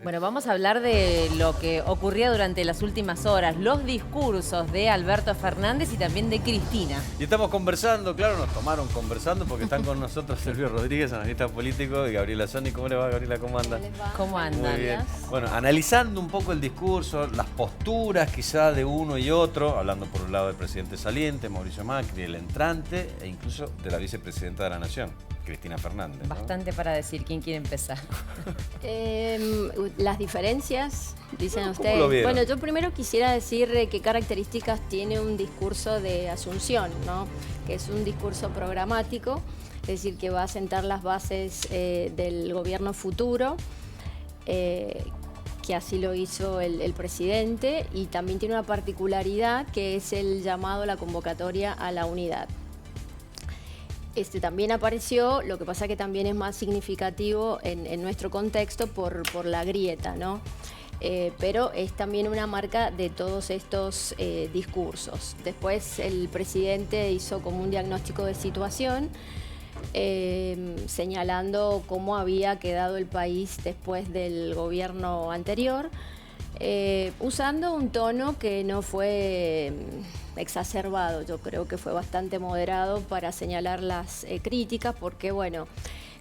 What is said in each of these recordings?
Bueno, vamos a hablar de lo que ocurría durante las últimas horas, los discursos de Alberto Fernández y también de Cristina. Y estamos conversando, claro, nos tomaron conversando porque están con nosotros Silvio Rodríguez, analista político, y Gabriela Sony. ¿Cómo le va, Gabriela? ¿Cómo anda? ¿Cómo andan? Muy bien. Bueno, analizando un poco el discurso, las posturas quizá de uno y otro, hablando por un lado del presidente saliente, Mauricio Macri, el entrante, e incluso de la vicepresidenta de la Nación, Cristina Fernández, ¿no? Bastante para decir. ¿Quién quiere empezar? Las diferencias, dicen ¿Cómo ustedes. lo vieron? Bueno, yo primero quisiera decir qué características tiene un discurso de Asunción, ¿no? Que es un discurso programático, es decir, que va a sentar las bases del gobierno futuro, que así lo hizo el presidente, y también tiene una particularidad que es el llamado a la convocatoria a la unidad. También apareció, lo que pasa que también es más significativo en nuestro contexto por la grieta, ¿no? Pero es también una marca de todos estos discursos. Después el presidente hizo como un diagnóstico de situación, señalando cómo había quedado el país después del gobierno anterior, usando un tono que no fue exacerbado. Yo creo que fue bastante moderado para señalar las críticas, porque bueno,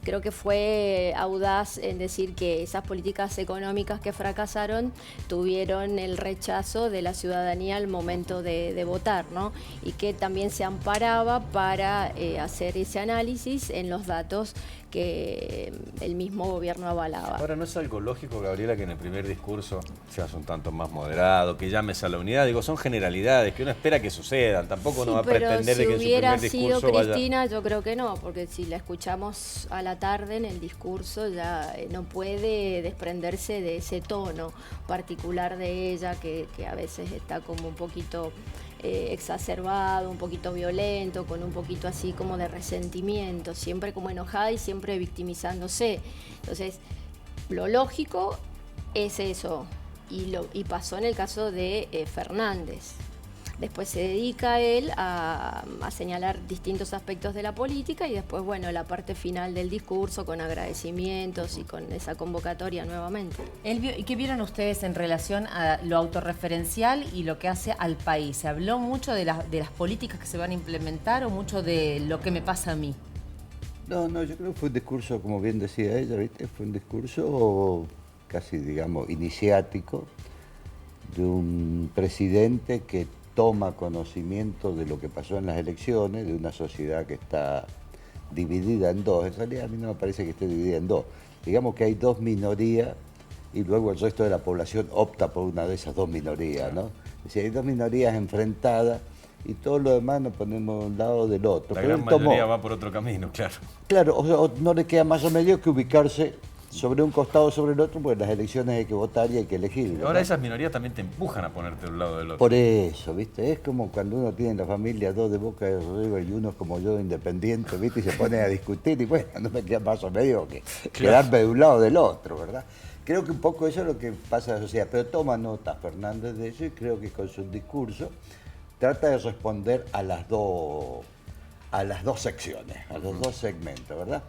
creo que fue audaz en decir que esas políticas económicas que fracasaron tuvieron el rechazo de la ciudadanía al momento de votar, ¿no? Y que también se amparaba para hacer ese análisis en los datos que el mismo gobierno avalaba. Ahora, ¿no es algo lógico, Gabriela, que en el primer discurso seas un tanto más moderado, que llames a la unidad? Digo, son generalidades que uno espera que sucedan, tampoco uno va a pretender de que en su primer discurso hubiera sido Cristina, vaya... yo creo que no, porque si la escuchamos a la tarde en el discurso ya no puede desprenderse de ese tono particular de ella, que a veces está como un poquito exacerbado, un poquito violento, con un poquito así como de resentimiento, siempre como enojada y siempre victimizándose. Entonces, lo lógico es eso, y pasó en el caso de Fernández. Después se dedica él a señalar distintos aspectos de la política, y después, bueno, la parte final del discurso con agradecimientos y con esa convocatoria nuevamente. ¿Y qué vieron ustedes en relación a lo autorreferencial y lo que hace al país? ¿Se habló mucho de las políticas que se van a implementar o mucho de lo que me pasa a mí? No, yo creo que fue un discurso, como bien decía ella, ¿viste? Fue un discurso casi, digamos, iniciático de un presidente que toma conocimiento de lo que pasó en las elecciones, de una sociedad que está dividida en dos. En realidad a mí no me parece que esté dividida en dos. Digamos que hay dos minorías y luego el resto de la población opta por una de esas dos minorías, ¿no? Es decir, hay dos minorías enfrentadas y todo lo demás nos ponemos de un lado del otro. La Pero gran mayoría va por otro camino, claro. Claro, o no le queda más remedio que ubicarse sobre un costado o sobre el otro, porque en las elecciones hay que votar y hay que elegir, ¿verdad? Ahora esas minorías también te empujan a ponerte de un lado del otro. Por eso, ¿viste? Es como cuando uno tiene en la familia dos de Boca de River y uno como yo independiente, ¿viste? Y se pone a discutir y bueno, no me queda más remedio que quedarme de un lado o del otro, ¿verdad? Creo que un poco eso es lo que pasa en la sociedad, pero toma nota Fernández de eso y creo que con su discurso trata de responder a las dos secciones, a los dos segmentos, ¿verdad?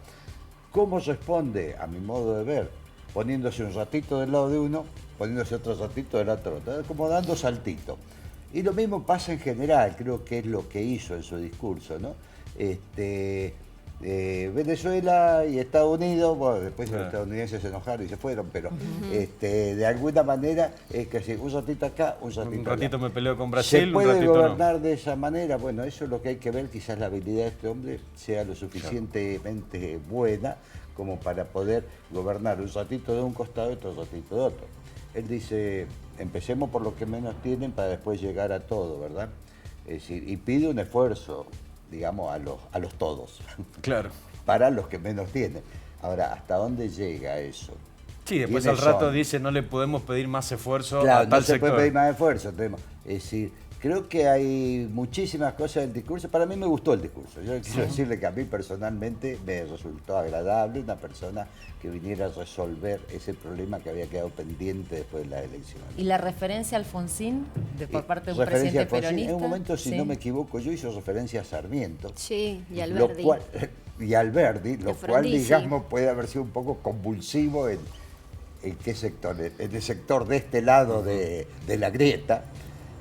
¿Cómo responde, a mi modo de ver? Poniéndose un ratito del lado de uno, poniéndose otro ratito del otro, como dando saltitos. Y lo mismo pasa en general, creo que es lo que hizo en su discurso, ¿no? Venezuela y Estados Unidos, bueno, después los estadounidenses se enojaron y se fueron, pero de alguna manera es que si un ratito acá, un ratito allá. Un ratito me peleo con Brasil, ¿Se un puede ratito gobernar de esa manera? Bueno, eso es lo que hay que ver, quizás la habilidad de este hombre sea lo suficientemente buena como para poder gobernar un ratito de un costado y otro ratito de otro. Él dice, empecemos por lo que menos tienen para después llegar a todo, ¿verdad? Es decir, y pide un esfuerzo, digamos, a los todos. Claro. Para los que menos tienen. Ahora, ¿hasta dónde llega eso? Sí, después al rato dice, no le podemos pedir más esfuerzo claro, a tal no se sector. puede pedir más esfuerzo. Es decir, creo que hay muchísimas cosas del discurso. Para mí me gustó el discurso. Yo quiero decirle que a mí personalmente me resultó agradable una persona que viniera a resolver ese problema que había quedado pendiente después de las elecciones. ¿Y la referencia a Alfonsín por parte de un Referencia presidente a Alfonsín, peronista? en un momento, si Sí. no me equivoco, yo hice referencia a Sarmiento. Sí, y Alberdi. Y Alberdi, lo cual, Frondizi. digamos, puede haber sido un poco convulsivo en qué sector, en el sector de este lado de la grieta.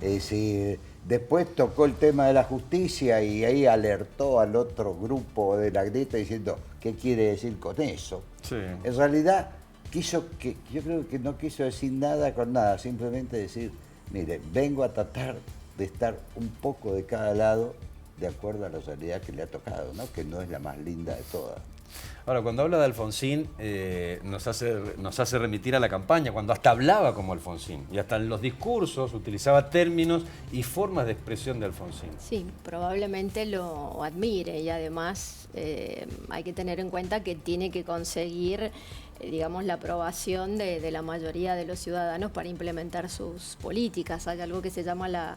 Es decir, después tocó el tema de la justicia y ahí alertó al otro grupo de la grieta diciendo, ¿qué quiere decir con eso? Sí. En realidad, yo creo que no quiso decir nada con nada, simplemente decir, mire, vengo a tratar de estar un poco de cada lado de acuerdo a la realidad que le ha tocado, ¿no? Que no es la más linda de todas. Ahora, cuando habla de Alfonsín, nos hace remitir a la campaña, cuando hasta hablaba como Alfonsín, y hasta en los discursos utilizaba términos y formas de expresión de Alfonsín. Sí, probablemente lo admire y además hay que tener en cuenta que tiene que conseguir, digamos, la aprobación de la mayoría de los ciudadanos para implementar sus políticas. Hay algo que se llama la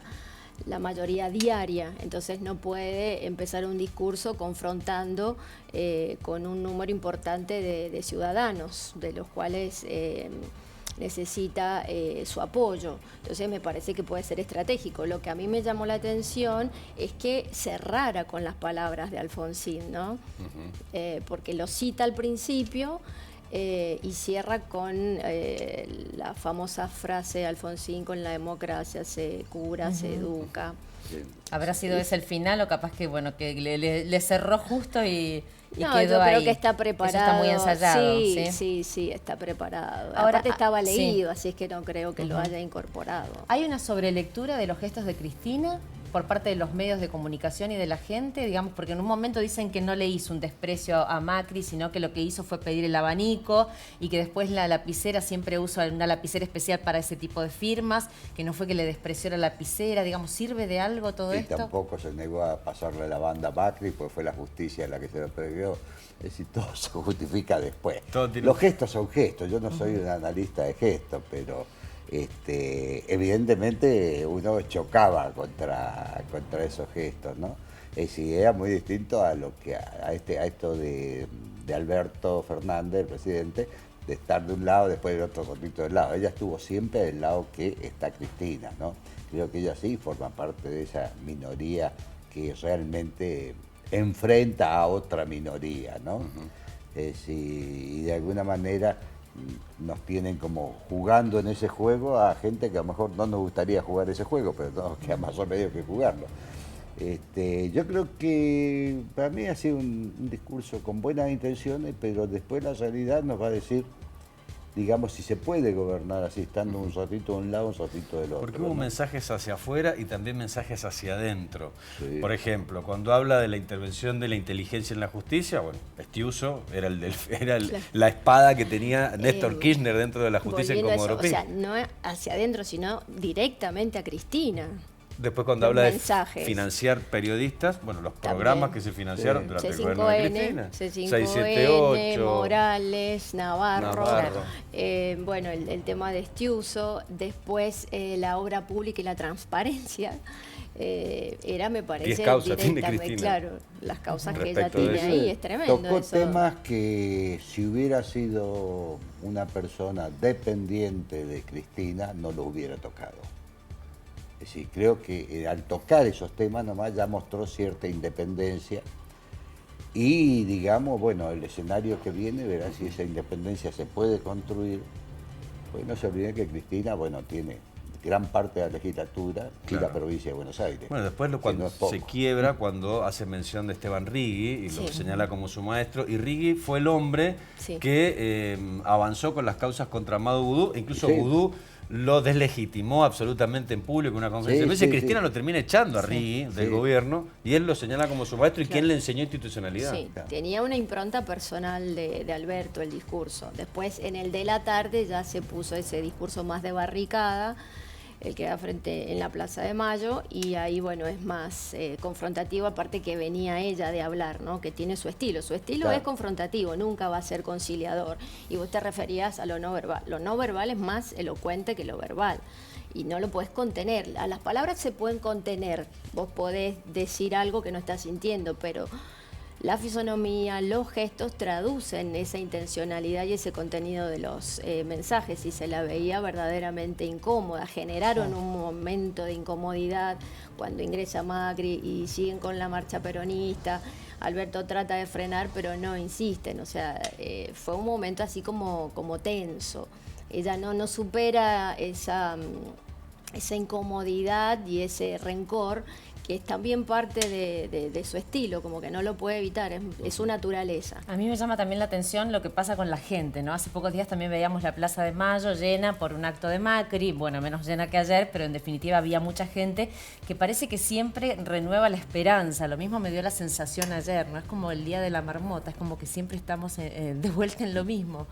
mayoría diaria, entonces no puede empezar un discurso confrontando con un número importante de ciudadanos, de los cuales necesita su apoyo. Entonces me parece que puede ser estratégico. Lo que a mí me llamó la atención es que cerrara con las palabras de Alfonsín, ¿no? Porque lo cita al principio, y cierra con la famosa frase de Alfonsín, con la democracia se cura, se educa. Sí. ¿Habrá sido ese el final o capaz que bueno que le cerró justo y No, quedó yo creo ahí? que está preparado. Eso está muy ensayado. Sí, está preparado. Ahora, Aparte estaba sí. leído, así es que no creo que lo haya incorporado. ¿Hay una sobrelectura de los gestos de Cristina por parte de los medios de comunicación y de la gente? Digamos, porque en un momento dicen que no le hizo un desprecio a Macri, sino que lo que hizo fue pedir el abanico y que después la lapicera siempre usa una lapicera especial para ese tipo de firmas, que no fue que le despreció la lapicera. Digamos, ¿sirve de algo todo Y esto? tampoco se negó a pasarle la banda a Macri, pues fue la justicia la que se lo prohibió. Es decir, todo se justifica después. Los gestos son gestos, yo no soy un analista de gestos, pero evidentemente uno chocaba contra esos gestos, ¿no? Es decir, era muy distinto a lo que a esto de Alberto Fernández, el presidente, de estar de un lado, después del otro ratito del lado. Ella estuvo siempre del lado que está Cristina, ¿no? Creo que ella sí forma parte de esa minoría que realmente enfrenta a otra minoría, ¿no? Es decir, y de alguna manera nos tienen como jugando en ese juego a gente que a lo mejor no nos gustaría jugar ese juego, pero no nos queda más remedio que jugarlo. Yo creo que para mí ha sido un discurso con buenas intenciones, pero después la realidad nos va a decir, digamos, si se puede gobernar así, estando un ratito de un lado, un ratito del otro. Porque hubo mensajes hacia afuera y también mensajes hacia adentro. Sí. Por ejemplo, cuando habla de la intervención de la inteligencia en la justicia, bueno, Estiuso era la espada que tenía Néstor Kirchner dentro de la justicia en Volviendo a Comodoro eso, Pi. o sea, no hacia adentro, sino directamente a Cristina. Después cuando los habla de mensajes. financiar periodistas, bueno, los También. programas que se financiaron durante el gobierno de Cristina. C5N, 678, Morales, Navarro. Navarro. Bueno, el tema de Estiuso, después la obra pública y la transparencia. Era, me parece, 10 causas tiene directamente, Cristina. claro, las causas que ella Respecto de tiene eso. ahí, es tremendo. Tocó eso. temas que si hubiera sido una persona dependiente de Cristina, no lo hubiera tocado. Es decir, creo que al tocar esos temas nomás ya mostró cierta independencia y, digamos, bueno, el escenario que viene verá si esa independencia se puede construir. Pues no se olviden que Cristina, bueno, tiene gran parte de la legislatura y Claro. la provincia de Buenos Aires. Bueno, después cuando no es poco. se quiebra, cuando hace mención de Esteban Rigui y lo Sí. señala como su maestro, y Rigui fue el hombre Sí. que avanzó con las causas contra Amado Vudú, e incluso Sí. Vudú lo deslegitimó absolutamente en público en una conferencia de Sí, prensa, y sí, Cristina sí. lo termina echando a Rigui del Sí. gobierno, y él lo señala como su maestro y Claro. quien le enseñó institucionalidad. Sí, Claro. tenía una impronta personal de Alberto, el discurso. Después, en el de la tarde, ya se puso ese discurso más de barricada, el que da frente en la Plaza de Mayo, y ahí, bueno, es más confrontativo, aparte que venía ella de hablar, ¿no? Que tiene su estilo. Su estilo Claro. es confrontativo, nunca va a ser conciliador. Y vos te referías a lo no verbal. Lo no verbal es más elocuente que lo verbal. Y no lo podés contener. A las palabras se pueden contener. Vos podés decir algo que no estás sintiendo, pero la fisonomía, los gestos traducen esa intencionalidad y ese contenido de los mensajes, y se la veía verdaderamente incómoda. Generaron un momento de incomodidad cuando ingresa Macri y siguen con la marcha peronista. Alberto trata de frenar, pero no insisten. O sea, fue un momento así como tenso. ella no supera esa incomodidad y ese rencor, que es también parte de su estilo, como que no lo puede evitar, es su naturaleza. A mí me llama también la atención lo que pasa con la gente, ¿no? Hace pocos días también veíamos la Plaza de Mayo llena por un acto de Macri, bueno, menos llena que ayer, pero en definitiva había mucha gente que parece que siempre renueva la esperanza. Lo mismo me dio la sensación ayer, ¿no? Es como el Día de la Marmota, es como que siempre estamos de vuelta en lo mismo.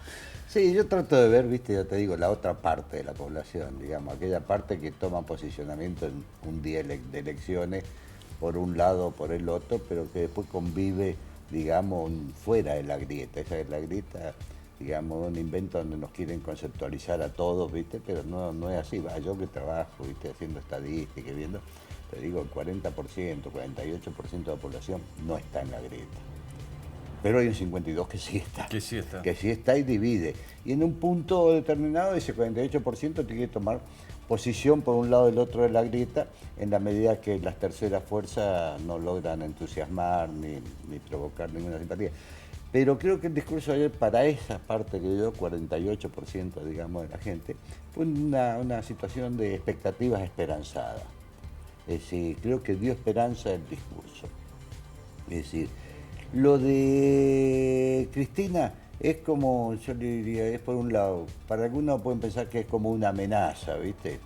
Sí, yo trato de ver, viste, ya te digo, la otra parte de la población, digamos, aquella parte que toma posicionamiento en un día de elecciones, por un lado o por el otro, pero que después convive, digamos, fuera de la grieta. Esa es la grieta, digamos, un invento donde nos quieren conceptualizar a todos, viste, pero no es así. Va, yo que trabajo, viste, haciendo estadística y viendo, te digo, el 40%, 48% de la población no está en la grieta. Pero hay un 52% que sí está. Que sí está. Que sí está y divide. Y en un punto determinado ese 48% tiene que tomar posición por un lado o del otro de la grieta, en la medida que las terceras fuerzas no logran entusiasmar ni provocar ninguna simpatía. Pero creo que el discurso de ayer, para esa parte que dio 48%, digamos, de la gente, fue una situación de expectativas esperanzadas. Es decir, creo que dio esperanza el discurso. Es decir, lo de Cristina es como, yo le diría, es por un lado, para algunos pueden pensar que es como una amenaza, ¿viste?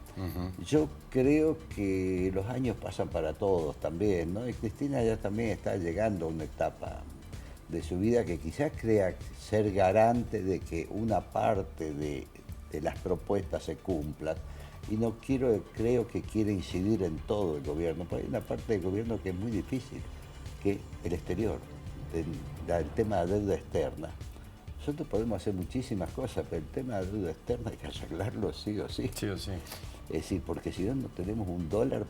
Yo creo que los años pasan para todos también, ¿no? Y Cristina ya también está llegando a una etapa de su vida que quizás crea ser garante de que una parte de las propuestas se cumplan. Y creo que quiere incidir en todo el gobierno, porque hay una parte del gobierno que es muy difícil, que es el exterior, el tema de la deuda externa. Nosotros podemos hacer muchísimas cosas, pero el tema de la deuda externa hay que arreglarlo sí o sí. Sí o sí. Es decir, porque si no tenemos un dólar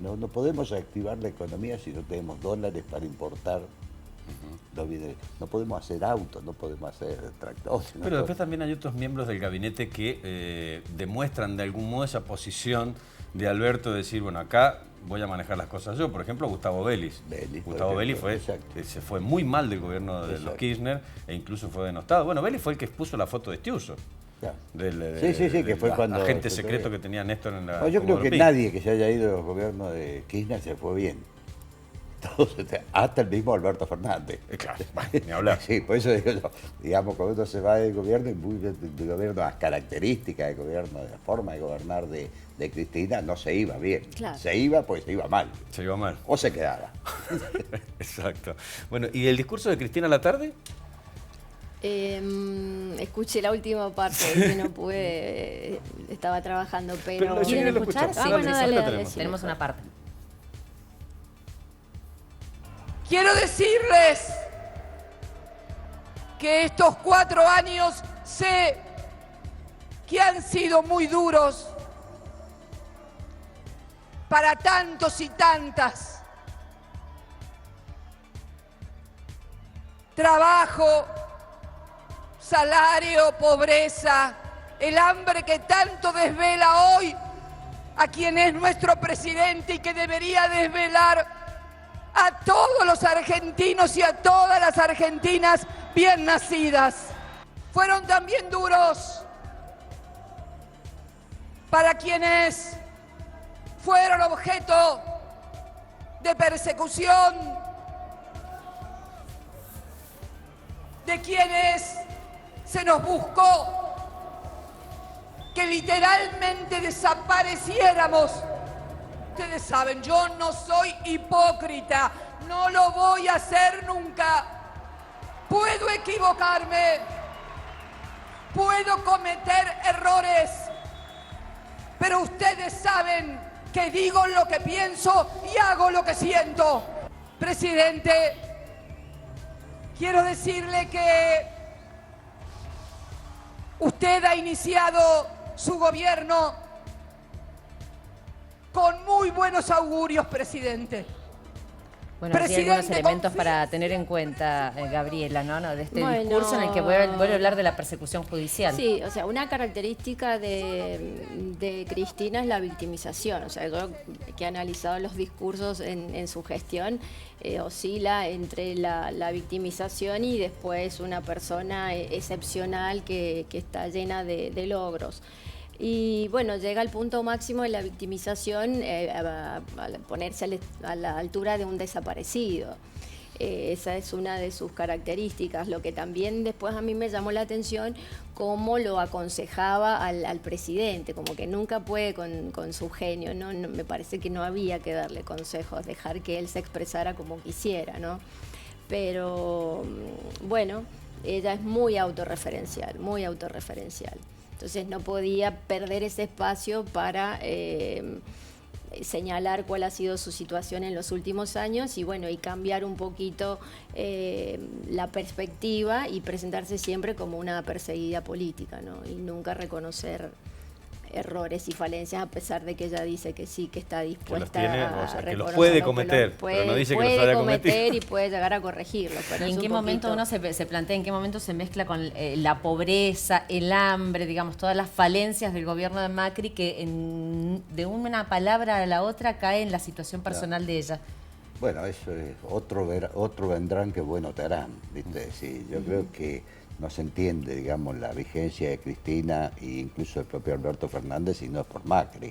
no podemos reactivar la economía si no tenemos dólares para importar los bienes. No podemos hacer autos, no podemos hacer tractores. Pero después también hay otros miembros del gabinete que demuestran de algún modo esa posición de Alberto de decir, bueno, acá voy a manejar las cosas yo. Por ejemplo, Gustavo Vélez. Gustavo Vélez se fue muy mal del gobierno de los Kirchner e incluso fue denostado. Bueno, Vélez fue el que expuso la foto de Stiuso. Claro. Sí, que fue cuando... agente secreto que tenía Néstor en la... No, yo creo que nadie que se haya ido de los gobiernos de Kirchner se fue bien. Todos, hasta el mismo Alberto Fernández. Claro, ni hablar. Sí, por eso digo yo, digamos, cuando uno se va del gobierno, del gobierno, las características del gobierno, de la forma de gobernar de Cristina, no se iba bien. Claro. Se iba, pues se iba mal. Se iba mal. O se quedaba. Exacto. Bueno, ¿y el discurso de Cristina a la tarde? Escuché la última parte, que no pude, estaba trabajando, pero... ¿Quieren escuchar? Sí, bueno, dale, tenemos una parte. Quiero decirles que estos 4 años sé que han sido muy duros para tantos y tantas. Trabajo, salario, pobreza, el hambre que tanto desvela hoy a quien es nuestro presidente y que debería desvelar a todos los argentinos y a todas las argentinas bien nacidas. Fueron también duros para quienes fueron objeto de persecución, de quienes se nos buscó que literalmente desapareciéramos. Ustedes saben, yo no soy hipócrita, no lo voy a hacer nunca. Puedo equivocarme, puedo cometer errores, pero ustedes saben que digo lo que pienso y hago lo que siento. Presidente, quiero decirle que usted ha iniciado su gobierno con muy buenos augurios, presidente. Bueno, hay algunos Presidente, elementos confíe. para tener en cuenta, Gabriela, ¿no? De este Bueno. discurso en el que vuelve a hablar de la persecución judicial. Sí, o sea, una característica de Cristina es la victimización. O sea, yo que he analizado los discursos en su gestión, oscila entre la victimización y después una persona excepcional que está llena de logros. Y bueno, llega al punto máximo de la victimización a ponerse a la altura de un desaparecido. Esa es una de sus características. Lo que también después a mí me llamó la atención, cómo lo aconsejaba al presidente, como que nunca puede con su genio, ¿no? Me parece que no había que darle consejos, dejar que él se expresara como quisiera, ¿no? Pero bueno, ella es muy autorreferencial, muy autorreferencial. Entonces no podía perder ese espacio para señalar cuál ha sido su situación en los últimos años y bueno, y cambiar un poquito la perspectiva y presentarse siempre como una perseguida política, ¿no? Y nunca reconocer errores y falencias, a pesar de que ella dice que sí, que está dispuesta tiene, a o sea, que los reconocerlo, puede que cometer, los pero no dice que los puede haya cometer cometido. y puede llegar a corregirlo. Pero ¿Y es en qué un momento poquito- uno se plantea, en qué momento se mezcla con la pobreza, el hambre, digamos, todas las falencias del gobierno de Macri que de una palabra a la otra cae en la situación personal de ella? Bueno, eso es otro vendrán que bueno te harán, ¿viste? Sí, yo creo que no se entiende, digamos, la vigencia de Cristina e incluso el propio Alberto Fernández si no es por Macri.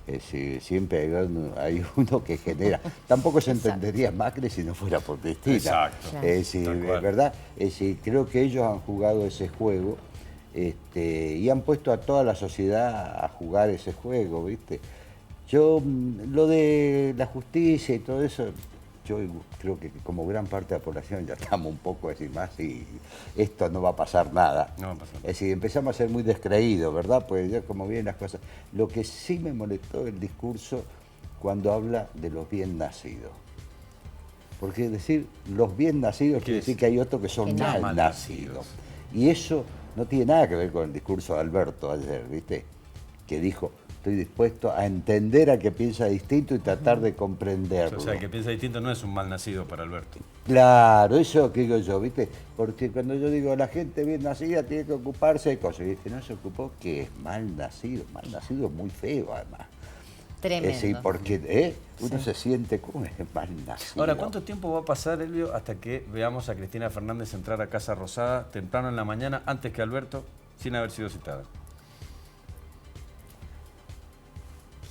Es decir, siempre hay uno que genera. Tampoco se entendería Macri si no fuera por Cristina. Exacto. Claro. Es decir, Tal cual. ¿verdad? Es decir, creo que ellos han jugado ese juego y han puesto a toda la sociedad a jugar ese juego, ¿viste? Yo, lo de la justicia y todo eso, yo creo que como gran parte de la población ya estamos un poco así más y esto no va a pasar nada. No va a pasar nada. Es decir, empezamos a ser muy descreídos, ¿verdad? Pues ya como vienen las cosas. Lo que sí me molestó el discurso cuando habla de los bien nacidos. Porque decir los bien nacidos quiere decir que hay otros que son Que no. mal Mal nacidos. nacidos. Y eso no tiene nada que ver con el discurso de Alberto ayer, ¿viste? Que dijo, estoy dispuesto a entender al que piensa distinto y tratar de comprenderlo. O sea, el que piensa distinto no es un mal nacido para Alberto. Claro, eso que digo yo, ¿viste? Porque cuando yo digo la gente bien nacida tiene que ocuparse de cosas, y que no se ocupó, que es mal nacido es muy feo además. Tremendo. Sí, porque uno se siente como es mal nacido. Ahora, ¿cuánto tiempo va a pasar, Elvio, hasta que veamos a Cristina Fernández entrar a Casa Rosada temprano en la mañana, antes que Alberto, sin haber sido citada?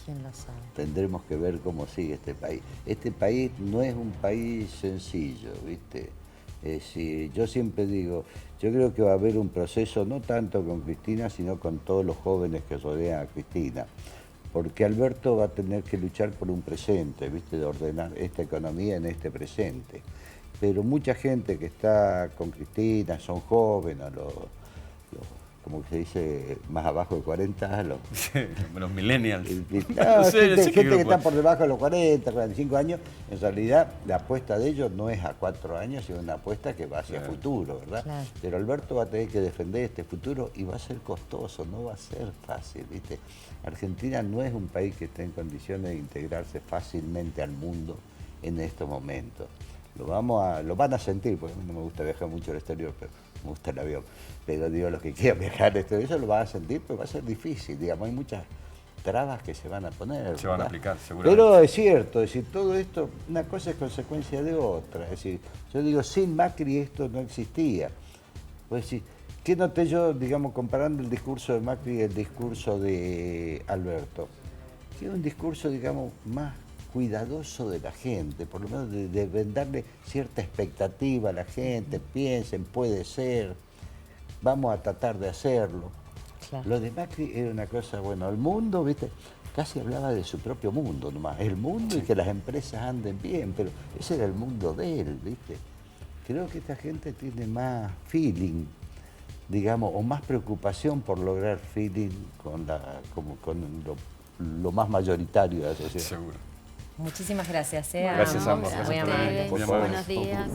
¿Quién lo sabe? Tendremos que ver cómo sigue este país. Este país no es un país sencillo, ¿viste? Yo siempre digo, yo creo que va a haber un proceso no tanto con Cristina, sino con todos los jóvenes que rodean a Cristina. Porque Alberto va a tener que luchar por un presente, ¿viste? De ordenar esta economía en este presente. Pero mucha gente que está con Cristina son jóvenes, como se dice, más abajo de 40, Los millennials. No, No sé, gente, sé qué gente que grupo está es. por debajo de los 40, 45 años, en realidad la apuesta de ellos no es a 4 años, sino una apuesta que va hacia Claro. futuro, ¿verdad? Claro. Pero Alberto va a tener que defender este futuro y va a ser costoso, no va a ser fácil, ¿viste? Argentina no es un país que esté en condiciones de integrarse fácilmente al mundo en estos momentos. Lo van a sentir, porque a mí no me gusta viajar mucho al exterior, pero me gusta el avión. Pero digo, los que quieran viajar al exterior, eso lo van a sentir, pero va a ser difícil, digamos, hay muchas trabas que se van a poner. Se van a ¿verdad? aplicar, seguramente. Pero es cierto, es decir, todo esto, una cosa es consecuencia de otra. Es decir, yo digo, sin Macri esto no existía. Pues decir, ¿qué noté yo, digamos, comparando el discurso de Macri y el discurso de Alberto? Que es un discurso, digamos, más cuidadoso de la gente, por lo menos de darle cierta expectativa a la gente, piensen, puede ser, vamos a tratar de hacerlo. Claro. Lo de Macri era una cosa, bueno, el mundo, ¿viste? Casi hablaba de su propio mundo nomás, el mundo y que las empresas anden bien, pero ese era el mundo de él, ¿viste? Creo que esta gente tiene más feeling, digamos, o más preocupación por lograr feeling con lo más mayoritario de la sociedad. Seguro. Muchísimas gracias. Gracias a ambos, Muy gracias por amable. venir. Muy Buenos amables. días.